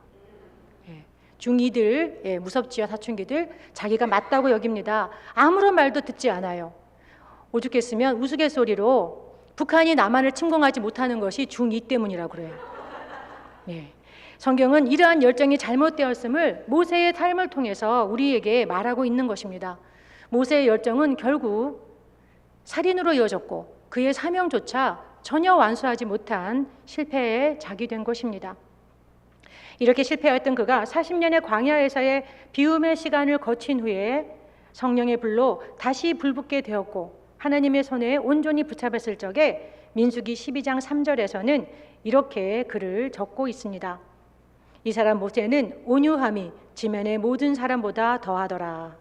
중2들, 무섭지요, 사춘기들. 자기가 맞다고 여깁니다. 아무런 말도 듣지 않아요. 오죽했으면 우스갯소리로 북한이 남한을 침공하지 못하는 것이 중2 때문이라고 그래요. 성경은 이러한 열정이 잘못되었음을 모세의 삶을 통해서 우리에게 말하고 있는 것입니다. 모세의 열정은 결국 살인으로 이어졌고 그의 사명조차 전혀 완수하지 못한 실패에 작이 것입니다. 이렇게 실패했던 그가 40년의 광야에서의 비움의 시간을 거친 후에 성령의 불로 다시 불붙게 되었고 하나님의 손에 온전히 붙잡혔을 적에 민수기 12장 3절에서는 이렇게 글을 적고 있습니다. 이 사람 모세는 온유함이 지면의 모든 사람보다 더하더라.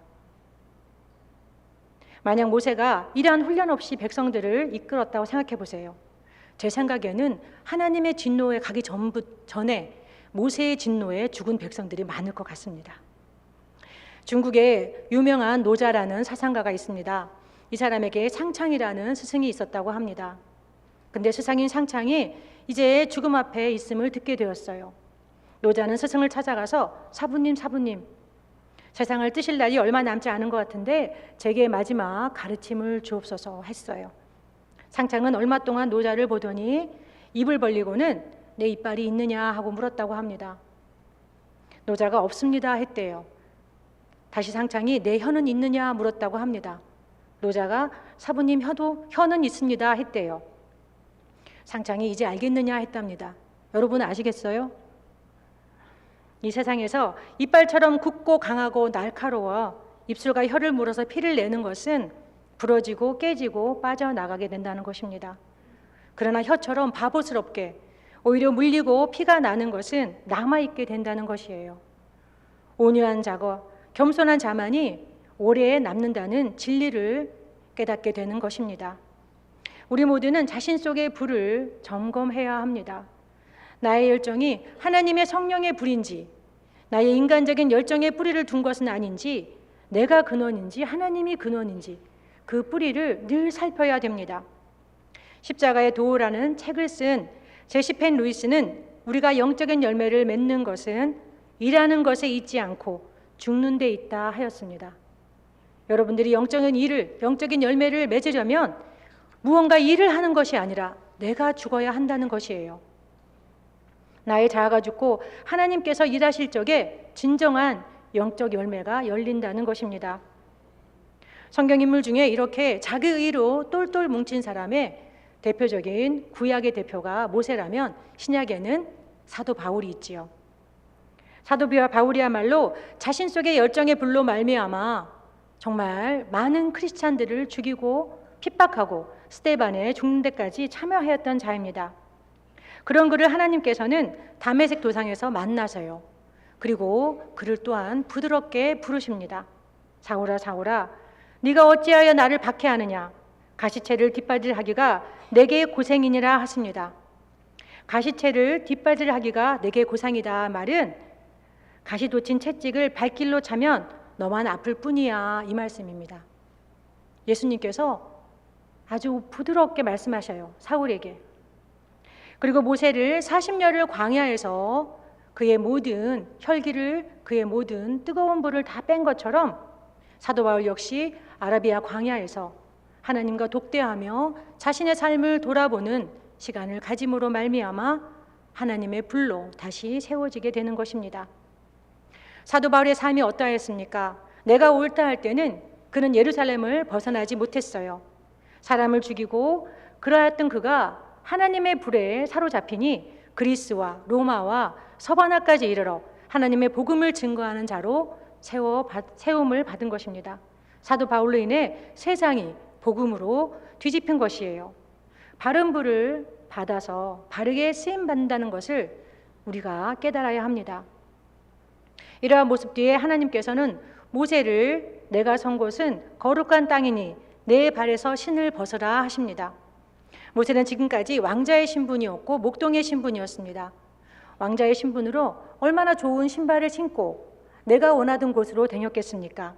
만약 모세가 이러한 훈련 없이 백성들을 이끌었다고 생각해 보세요. 제 생각에는 하나님의 진노에 가기 전에 모세의 진노에 죽은 백성들이 많을 것 같습니다. 중국에 유명한 노자라는 사상가가 있습니다. 이 사람에게 상창이라는 스승이 있었다고 합니다. 근데 스승인 상창이 이제 죽음 앞에 있음을 듣게 되었어요. 노자는 스승을 찾아가서 사부님, 세상을 뜨실 날이 얼마 남지 않은 것 같은데 제게 마지막 가르침을 주옵소서 했어요. 상창은 얼마 동안 노자를 보더니 입을 벌리고는 내 이빨이 있느냐 하고 물었다고 합니다. 노자가 없습니다 했대요. 다시 상창이 내 혀는 있느냐 물었다고 합니다. 노자가 사부님 혀는 있습니다 했대요. 상창이 이제 알겠느냐 했답니다. 여러분 아시겠어요? 이 세상에서 이빨처럼 굵고 강하고 날카로워 입술과 혀를 물어서 피를 내는 것은 부러지고 깨지고 빠져나가게 된다는 것입니다. 그러나 혀처럼 바보스럽게 오히려 물리고 피가 나는 것은 남아있게 된다는 것이에요. 온유한 자거, 겸손한 자만이 오래 남는다는 진리를 깨닫게 되는 것입니다. 우리 모두는 자신 속의 불을 점검해야 합니다. 나의 열정이 하나님의 성령의 불인지, 나의 인간적인 열정의 뿌리를 둔 것은 아닌지, 내가 근원인지 하나님이 근원인지 그 뿌리를 늘 살펴야 됩니다. 십자가의 도우라는 책을 쓴 제시펜 루이스는 우리가 영적인 열매를 맺는 것은 일하는 것에 있지 않고 죽는 데 있다 하였습니다. 여러분들이 영적인 열매를 맺으려면 무언가 일을 하는 것이 아니라 내가 죽어야 한다는 것이에요. 나의 자아가 죽고 하나님께서 일하실 적에 진정한 영적 열매가 열린다는 것입니다. 성경 인물 중에 이렇게 자기 의로 똘똘 뭉친 사람의 대표적인 구약의 대표가 모세라면 신약에는 사도 바울이 있지요. 사도 바울이야말로 자신 속의 열정의 불로 말미암아 정말 많은 크리스찬들을 죽이고 핍박하고 스데반의 죽는 데까지 참여하였던 자입니다. 그런 그를 하나님께서는 다메섹 도상에서 만나서요. 그리고 그를 또한 부드럽게 부르십니다. 사울아 사울아 네가 어찌하여 나를 박해하느냐. 가시채를 뒷바질하기가 내게 고생이니라 하십니다. 가시채를 뒷바질하기가 내게 고상이다 말은 가시 돋친 채찍을 발길로 차면 너만 아플 뿐이야 이 말씀입니다. 예수님께서 아주 부드럽게 말씀하셔요. 사울에게. 그리고 모세를 40년을 광야에서 그의 모든 혈기를 그의 모든 뜨거운 불을 다 뺀 것처럼 사도 바울 역시 아라비아 광야에서 하나님과 독대하며 자신의 삶을 돌아보는 시간을 가짐으로 말미암아 하나님의 불로 다시 세워지게 되는 것입니다. 사도 바울의 삶이 어떠했습니까? 내가 옳다 할 때는 그는 예루살렘을 벗어나지 못했어요. 사람을 죽이고 그러했던 그가 하나님의 불에 사로잡히니 그리스와 로마와 서바나까지 이르러 하나님의 복음을 증거하는 자로 세움을 받은 것입니다. 사도 바울로 인해 세상이 복음으로 뒤집힌 것이에요. 바른 불을 받아서 바르게 쓰임 받는다는 것을 우리가 깨달아야 합니다. 이러한 모습 뒤에 하나님께서는 모세를 내가 선 곳은 거룩한 땅이니 내 발에서 신을 벗어라 하십니다. 모세는 지금까지 왕자의 신분이었고 목동의 신분이었습니다. 왕자의 신분으로 얼마나 좋은 신발을 신고 내가 원하던 곳으로 다녔겠습니까?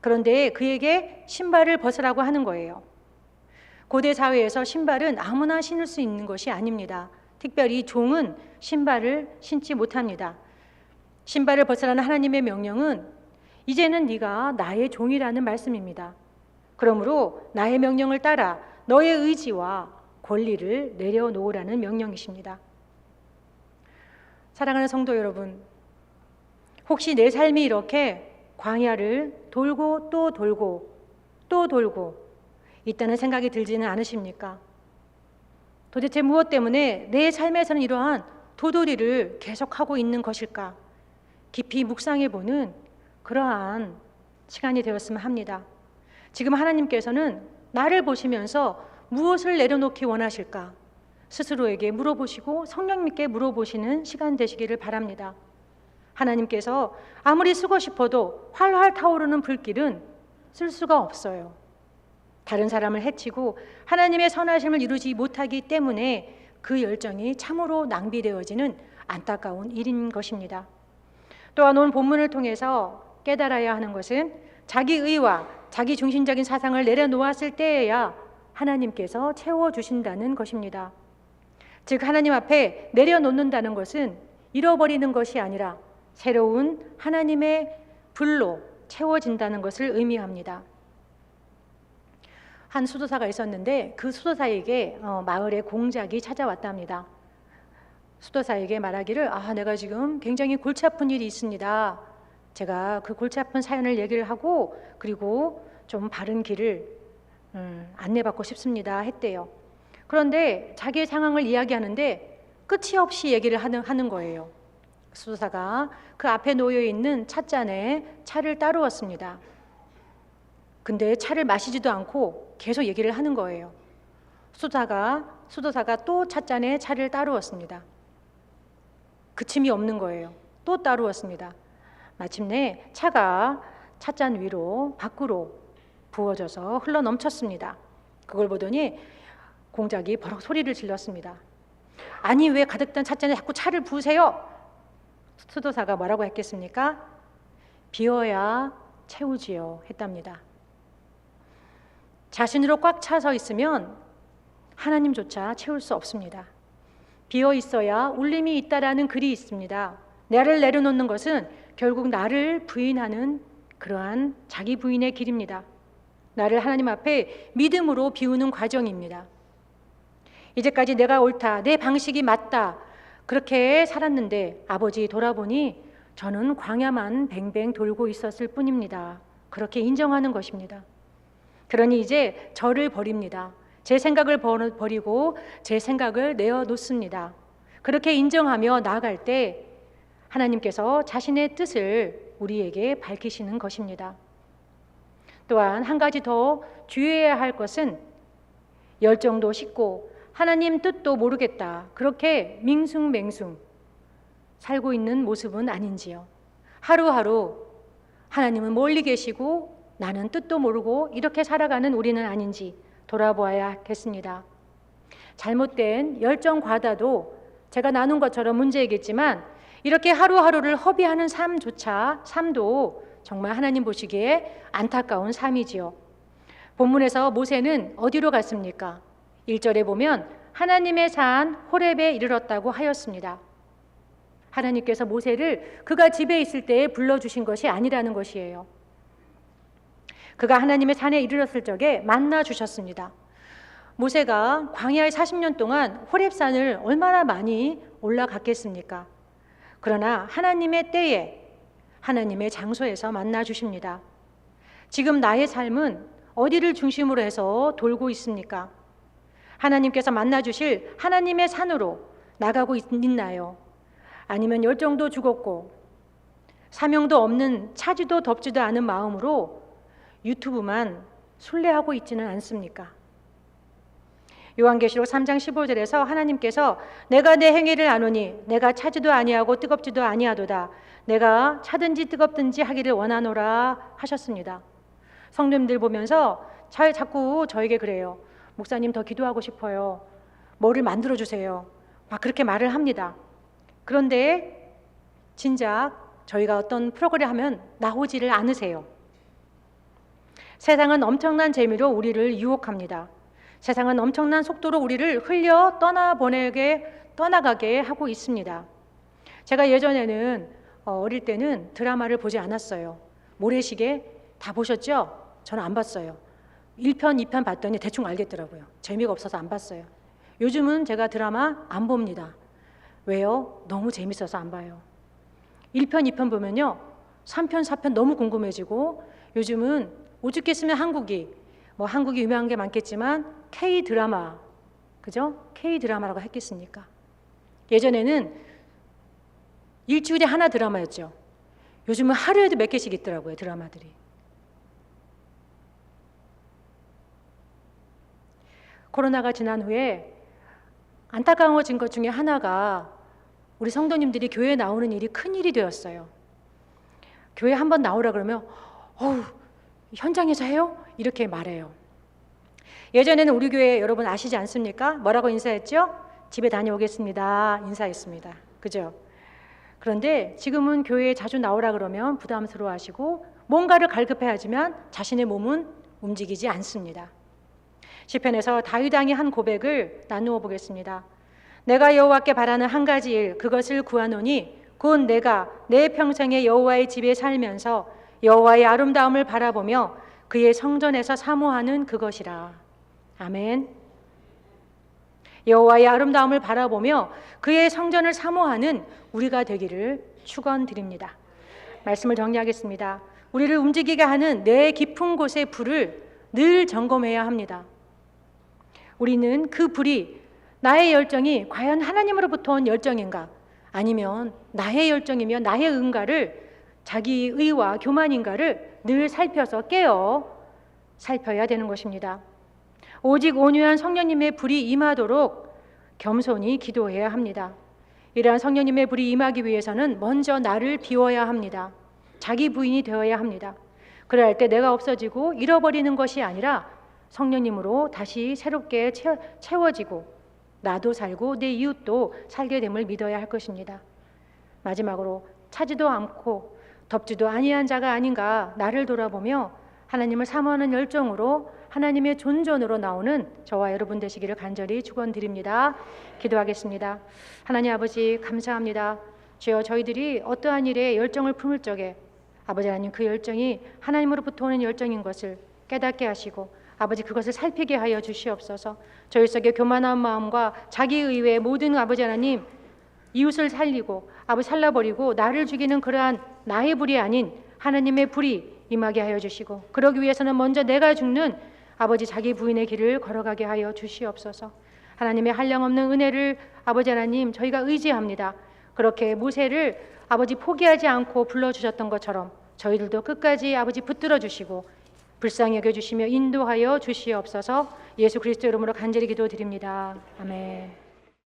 그런데 그에게 신발을 벗으라고 하는 거예요. 고대 사회에서 신발은 아무나 신을 수 있는 것이 아닙니다. 특별히 종은 신발을 신지 못합니다. 신발을 벗으라는 하나님의 명령은 이제는 네가 나의 종이라는 말씀입니다. 그러므로 나의 명령을 따라 너의 의지와 권리를 내려놓으라는 명령이십니다. 사랑하는 성도 여러분, 혹시 내 삶이 이렇게 광야를 돌고 또 돌고 또 돌고 있다는 생각이 들지는 않으십니까? 도대체 무엇 때문에 내 삶에서는 이러한 도돌이를 계속하고 있는 것일까? 깊이 묵상해보는 그러한 시간이 되었으면 합니다. 지금 하나님께서는 나를 보시면서 무엇을 내려놓기 원하실까? 스스로에게 물어보시고 성령님께 물어보시는 시간 되시기를 바랍니다. 하나님께서 아무리 쓰고 싶어도 활활 타오르는 불길은 쓸 수가 없어요. 다른 사람을 해치고 하나님의 선하심을 이루지 못하기 때문에 그 열정이 참으로 낭비되어지는 안타까운 일인 것입니다. 또한 오늘 본문을 통해서 깨달아야 하는 것은 자기 의와 자기 중심적인 사상을 내려놓았을 때에야 하나님께서 채워주신다는 것입니다. 즉 하나님 앞에 내려놓는다는 것은 잃어버리는 것이 아니라 새로운 하나님의 불로 채워진다는 것을 의미합니다. 한 수도사가 있었는데 그 수도사에게 마을에 공작이 찾아왔답니다. 수도사에게 말하기를 내가 지금 굉장히 골치 아픈 일이 있습니다. 제가 그 골치 아픈 사연을 얘기를 하고 그리고 좀 바른 길을 안내받고 싶습니다 했대요. 그런데 자기의 상황을 이야기하는데 끝이 없이 얘기를 하는 거예요. 수도사가 그 앞에 놓여 있는 찻잔에 차를 따르었습니다. 근데 차를 마시지도 않고 계속 얘기를 하는 거예요. 수도사가 또 찻잔에 차를 따르었습니다. 그침이 없는 거예요. 또 따르었습니다. 마침내 차가 찻잔 위로 밖으로 부어져서 흘러 넘쳤습니다. 그걸 보더니 공작이 버럭 소리를 질렀습니다. 아니 왜 가득 든 찻잔에 자꾸 차를 부으세요? 수도사가 뭐라고 했겠습니까? 비워야 채우지요 했답니다. 자신으로 꽉 차서 있으면 하나님조차 채울 수 없습니다. 비어 있어야 울림이 있다라는 글이 있습니다. 나를 내려놓는 것은 결국 나를 부인하는 그러한 자기 부인의 길입니다. 나를 하나님 앞에 믿음으로 비우는 과정입니다. 이제까지 내가 옳다, 내 방식이 맞다, 그렇게 살았는데 아버지 돌아보니 저는 광야만 뱅뱅 돌고 있었을 뿐입니다. 그렇게 인정하는 것입니다. 그러니 이제 저를 버립니다. 제 생각을 버리고 제 생각을 내어놓습니다. 그렇게 인정하며 나아갈 때 하나님께서 자신의 뜻을 우리에게 밝히시는 것입니다. 또한 한 가지 더 주의해야 할 것은 열정도 식고 하나님 뜻도 모르겠다, 그렇게 밍숭맹숭 살고 있는 모습은 아닌지요. 하루하루 하나님은 멀리 계시고 나는 뜻도 모르고 이렇게 살아가는 우리는 아닌지 돌아보아야겠습니다. 잘못된 열정 과다도 제가 나눈 것처럼 문제이겠지만 이렇게 하루하루를 허비하는 삶도 정말 하나님 보시기에 안타까운 삶이지요. 본문에서 모세는 어디로 갔습니까? 1절에 보면 하나님의 산 호렙에 이르렀다고 하였습니다. 하나님께서 모세를 그가 집에 있을 때에 불러주신 것이 아니라는 것이에요. 그가 하나님의 산에 이르렀을 적에 만나 주셨습니다. 모세가 광야에 40년 동안 호렙산을 얼마나 많이 올라갔겠습니까? 그러나 하나님의 때에 하나님의 장소에서 만나 주십니다. 지금 나의 삶은 어디를 중심으로 해서 돌고 있습니까? 하나님께서 만나 주실 하나님의 산으로 나가고 있나요? 아니면 열정도 죽었고 사명도 없는 차지도 덥지도 않은 마음으로 유튜브만 순례하고 있지는 않습니까? 요한계시록 3장 15절에서 하나님께서 내가 내 행위를 아노니 내가 차지도 아니하고 뜨겁지도 아니하도다, 내가 차든지 뜨겁든지 하기를 원하노라 하셨습니다. 성도님들 보면서 자꾸 저에게 그래요. 목사님 더 기도하고 싶어요. 뭐를 만들어 주세요. 막 그렇게 말을 합니다. 그런데 진작 저희가 어떤 프로그램 하면 나오지를 않으세요. 세상은 엄청난 재미로 우리를 유혹합니다. 세상은 엄청난 속도로 우리를 흘려 떠나가게 하고 있습니다. 제가 예전에는 어릴 때는 드라마를 보지 않았어요. 모래시계 다 보셨죠? 저는 안 봤어요. 1편, 2편 봤더니 대충 알겠더라고요. 재미가 없어서 안 봤어요. 요즘은 제가 드라마 안 봅니다. 왜요? 너무 재밌어서 안 봐요. 1편, 2편 보면요 3편, 4편 너무 궁금해지고, 요즘은 오죽했으면 한국이 유명한 게 많겠지만 K-드라마, 그죠? K-드라마라고 했겠습니까? 예전에는 일주일에 하나 드라마였죠. 요즘은 하루에도 몇 개씩 있더라고요, 드라마들이. 코로나가 지난 후에 안타까워진 것 중에 하나가 우리 성도님들이 교회에 나오는 일이 큰일이 되었어요. 교회 한번 나오라 그러면 현장에서 해요? 이렇게 말해요. 예전에는 우리 교회 여러분 아시지 않습니까? 뭐라고 인사했죠? 집에 다녀오겠습니다 인사했습니다. 그죠? 그런데 지금은 교회에 자주 나오라 그러면 부담스러워 하시고 뭔가를 갈급해하지만 자신의 몸은 움직이지 않습니다. 시편에서 다윗 왕이 한 고백을 나누어 보겠습니다. 내가 여호와께 바라는 한 가지 일, 그것을 구하노니 곧 내가 내 평생에 여호와의 집에 살면서 여호와의 아름다움을 바라보며 그의 성전에서 사모하는 그것이라. 아멘. 여호와의 아름다움을 바라보며 그의 성전을 사모하는 우리가 되기를 축원드립니다. 말씀을 정리하겠습니다. 우리를 움직이게 하는 내 깊은 곳의 불을 늘 점검해야 합니다. 우리는 그 불이, 나의 열정이 과연 하나님으로부터 온 열정인가, 아니면 나의 열정이며 나의 의인가를, 자기 의와 교만인가를 늘 살펴서 살펴야 되는 것입니다. 오직 온유한 성령님의 불이 임하도록 겸손히 기도해야 합니다. 이러한 성령님의 불이 임하기 위해서는 먼저 나를 비워야 합니다. 자기 부인이 되어야 합니다. 그래야 할 때 내가 없어지고 잃어버리는 것이 아니라 성령님으로 다시 새롭게 채워지고 나도 살고 내 이웃도 살게 됨을 믿어야 할 것입니다. 마지막으로 차지도 않고 덥지도 아니한 자가 아닌가 나를 돌아보며 하나님을 사모하는 열정으로 하나님의 존전으로 나오는 저와 여러분 되시기를 간절히 축원드립니다. 기도하겠습니다. 하나님 아버지 감사합니다. 주여, 저희들이 어떠한 일에 열정을 품을 적에 아버지 하나님, 그 열정이 하나님으로부터 오는 열정인 것을 깨닫게 하시고 아버지 그것을 살피게 하여 주시옵소서. 저희 속에 교만한 마음과 자기의외의 모든 아버지 하나님 이웃을 살리고 아버지 살라버리고 나를 죽이는 그러한 나의 불이 아닌 하나님의 불이 임하게 하여 주시고, 그러기 위해서는 먼저 내가 죽는 아버지 자기 부인의 길을 걸어가게 하여 주시옵소서. 하나님의 한량없는 은혜를 아버지 하나님 저희가 의지합니다. 그렇게 모세를 아버지 포기하지 않고 불러주셨던 것처럼 저희들도 끝까지 아버지 붙들어 주시고 불쌍히 여겨주시며 인도하여 주시옵소서. 예수 그리스도 이름으로 간절히 기도드립니다. 아멘.